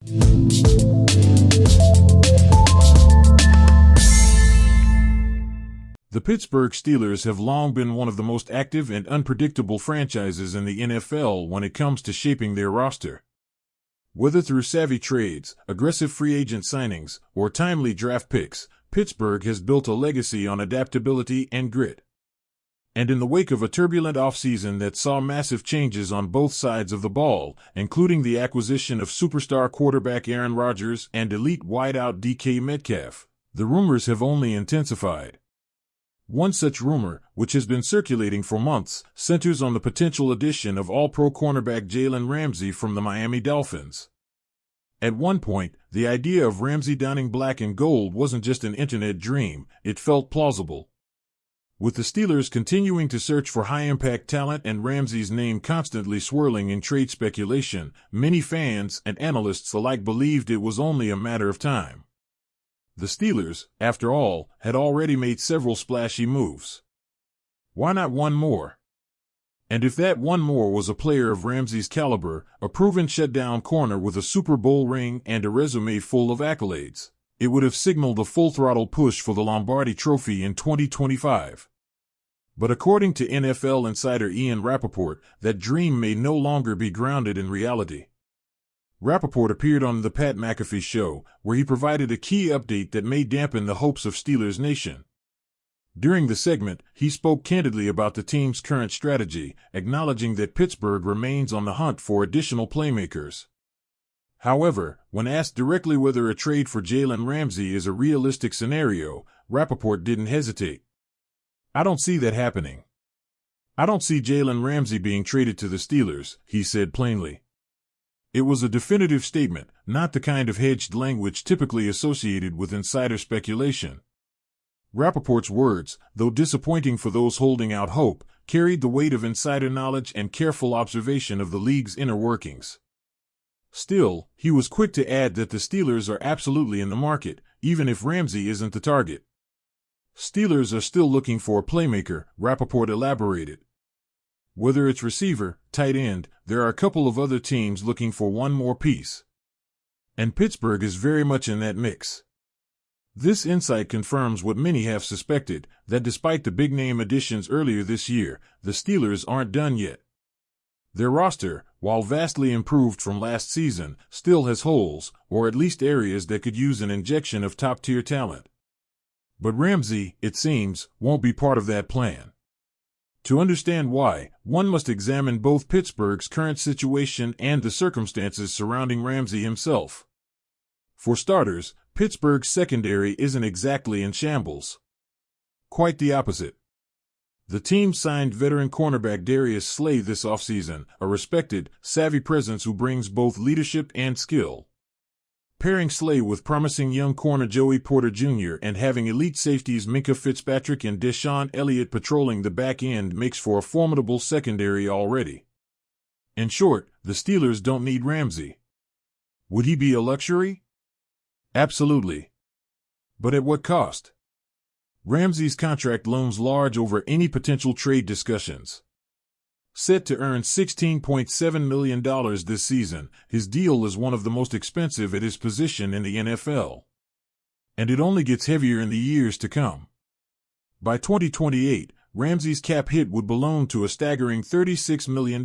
The Pittsburgh Steelers have long been one of the most active and unpredictable franchises in the NFL when it comes to shaping their roster. Whether through savvy trades, aggressive free agent signings, or timely draft picks, Pittsburgh has built a legacy on adaptability and grit. And in the wake of a turbulent offseason that saw massive changes on both sides of the ball, including the acquisition of superstar quarterback Aaron Rodgers and elite wideout DK Metcalf, the rumors have only intensified. One such rumor, which has been circulating for months, centers on the potential addition of All-Pro cornerback Jalen Ramsey from the Miami Dolphins. At one point, the idea of Ramsey donning black and gold wasn't just an internet dream, it felt plausible. With the Steelers continuing to search for high-impact talent and Ramsey's name constantly swirling in trade speculation, many fans and analysts alike believed it was only a matter of time. The Steelers, after all, had already made several splashy moves. Why not one more? And if that one more was a player of Ramsey's caliber, a proven shutdown corner with a Super Bowl ring and a resume full of accolades, it would have signaled a full-throttle push for the Lombardi Trophy in 2025. But according to NFL insider Ian Rapoport, that dream may no longer be grounded in reality. Rapoport appeared on The Pat McAfee Show, where he provided a key update that may dampen the hopes of Steelers Nation. During the segment, he spoke candidly about the team's current strategy, acknowledging that Pittsburgh remains on the hunt for additional playmakers. However, when asked directly whether a trade for Jalen Ramsey is a realistic scenario, Rapoport didn't hesitate. "I don't see that happening. I don't see Jalen Ramsey being traded to the Steelers," he said plainly. It was a definitive statement, not the kind of hedged language typically associated with insider speculation. Rapoport's words, though disappointing for those holding out hope, carried the weight of insider knowledge and careful observation of the league's inner workings. Still, he was quick to add that the Steelers are absolutely in the market, even if Ramsey isn't the target. "Steelers are still looking for a playmaker," Rapoport elaborated. "Whether it's receiver, tight end, there are a couple of other teams looking for one more piece. And Pittsburgh is very much in that mix." This insight confirms what many have suspected, that despite the big-name additions earlier this year, the Steelers aren't done yet. Their roster, while vastly improved from last season, still has holes, or at least areas that could use an injection of top-tier talent. But Ramsey, it seems, won't be part of that plan. To understand why, one must examine both Pittsburgh's current situation and the circumstances surrounding Ramsey himself. For starters, Pittsburgh's secondary isn't exactly in shambles. Quite the opposite. The team signed veteran cornerback Darius Slay this offseason, a respected, savvy presence who brings both leadership and skill. Pairing Slay with promising young corner Joey Porter Jr. and having elite safeties Minkah Fitzpatrick and Deshaun Elliott patrolling the back end makes for a formidable secondary already. In short, the Steelers don't need Ramsey. Would he be a luxury? Absolutely. But at what cost? Ramsey's contract looms large over any potential trade discussions. Set to earn $16.7 million this season, his deal is one of the most expensive at his position in the NFL. And it only gets heavier in the years to come. By 2028, Ramsey's cap hit would balloon to a staggering $36 million.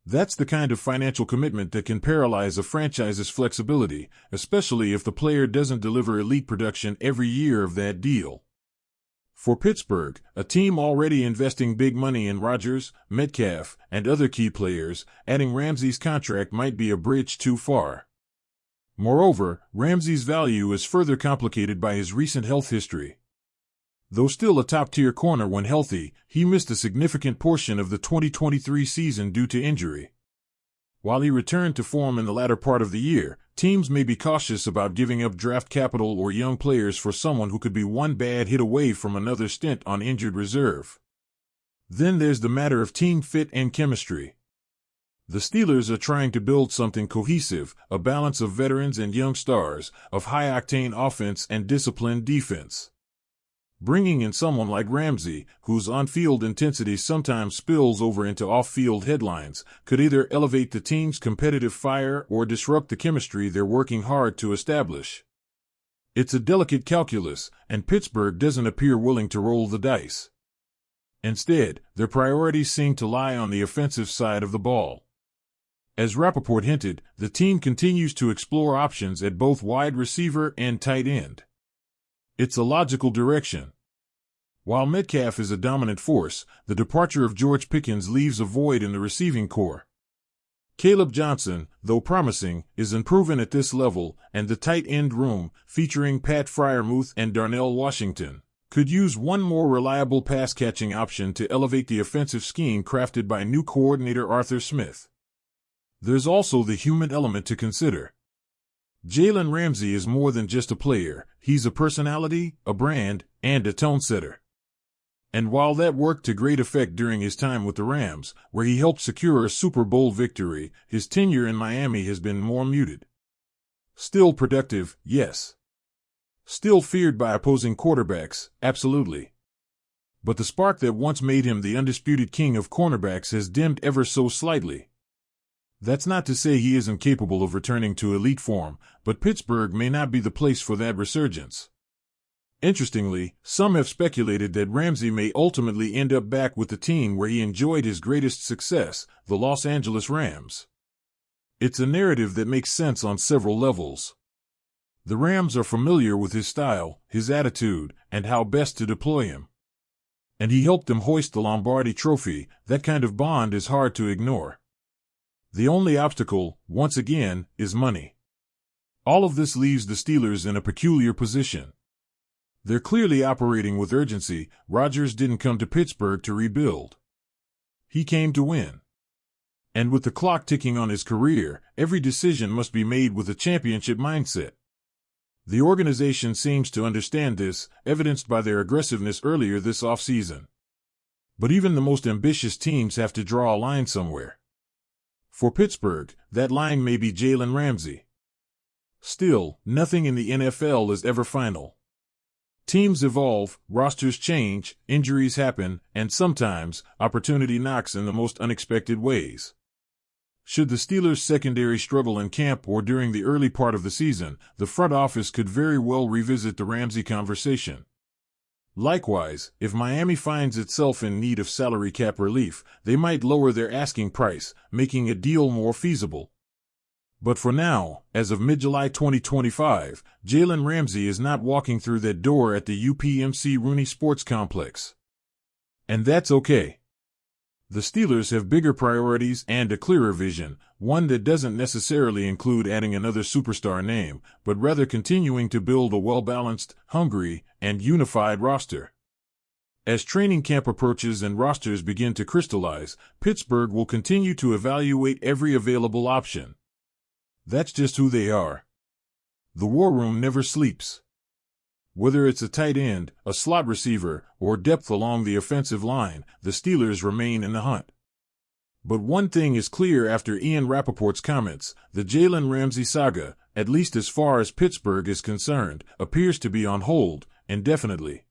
That's the kind of financial commitment that can paralyze a franchise's flexibility, especially if the player doesn't deliver elite production every year of that deal. For Pittsburgh, a team already investing big money in Rodgers, Metcalf, and other key players, adding Ramsey's contract might be a bridge too far. Moreover, Ramsey's value is further complicated by his recent health history. Though still a top-tier corner when healthy, he missed a significant portion of the 2023 season due to injury. While he returned to form in the latter part of the year, teams may be cautious about giving up draft capital or young players for someone who could be one bad hit away from another stint on injured reserve. Then there's the matter of team fit and chemistry. The Steelers are trying to build something cohesive, a balance of veterans and young stars, of high-octane offense and disciplined defense. Bringing in someone like Ramsey, whose on-field intensity sometimes spills over into off-field headlines, could either elevate the team's competitive fire or disrupt the chemistry they're working hard to establish. It's a delicate calculus, and Pittsburgh doesn't appear willing to roll the dice. Instead, their priorities seem to lie on the offensive side of the ball. As Rappaport hinted, the team continues to explore options at both wide receiver and tight end. It's a logical direction. While Metcalf is a dominant force, the departure of George Pickens leaves a void in the receiving corps. Caleb Johnson, though promising, is unproven at this level, and the tight end room, featuring Pat Freiermuth and Darnell Washington, could use one more reliable pass-catching option to elevate the offensive scheme crafted by new coordinator Arthur Smith. There's also the human element to consider. Jalen Ramsey is more than just a player. He's a personality, a brand, and a tone-setter. And while that worked to great effect during his time with the Rams, where he helped secure a Super Bowl victory, his tenure in Miami has been more muted. Still productive, yes. Still feared by opposing quarterbacks, absolutely. But the spark that once made him the undisputed king of cornerbacks has dimmed ever so slightly. That's not to say he isn't capable of returning to elite form, but Pittsburgh may not be the place for that resurgence. Interestingly, some have speculated that Ramsey may ultimately end up back with the team where he enjoyed his greatest success, the Los Angeles Rams. It's a narrative that makes sense on several levels. The Rams are familiar with his style, his attitude, and how best to deploy him. And he helped them hoist the Lombardi Trophy. That kind of bond is hard to ignore. The only obstacle, once again, is money. All of this leaves the Steelers in a peculiar position. They're clearly operating with urgency. Rodgers didn't come to Pittsburgh to rebuild. He came to win. And with the clock ticking on his career, every decision must be made with a championship mindset. The organization seems to understand this, evidenced by their aggressiveness earlier this offseason. But even the most ambitious teams have to draw a line somewhere. For Pittsburgh, that line may be Jalen Ramsey. Still, nothing in the NFL is ever final. Teams evolve, rosters change, injuries happen, and sometimes, opportunity knocks in the most unexpected ways. Should the Steelers' secondary struggle in camp or during the early part of the season, the front office could very well revisit the Ramsey conversation. Likewise, if Miami finds itself in need of salary cap relief, they might lower their asking price, making a deal more feasible. But for now, as of mid-July 2025, Jalen Ramsey is not walking through that door at the UPMC Rooney Sports Complex. And that's okay. The Steelers have bigger priorities and a clearer vision, one that doesn't necessarily include adding another superstar name, but rather continuing to build a well-balanced, hungry, and unified roster. As training camp approaches and rosters begin to crystallize, Pittsburgh will continue to evaluate every available option. That's just who they are. The war room never sleeps. Whether it's a tight end, a slot receiver, or depth along the offensive line, the Steelers remain in the hunt. But one thing is clear after Ian Rappaport's comments: the Jalen Ramsey saga, at least as far as Pittsburgh is concerned, appears to be on hold, indefinitely.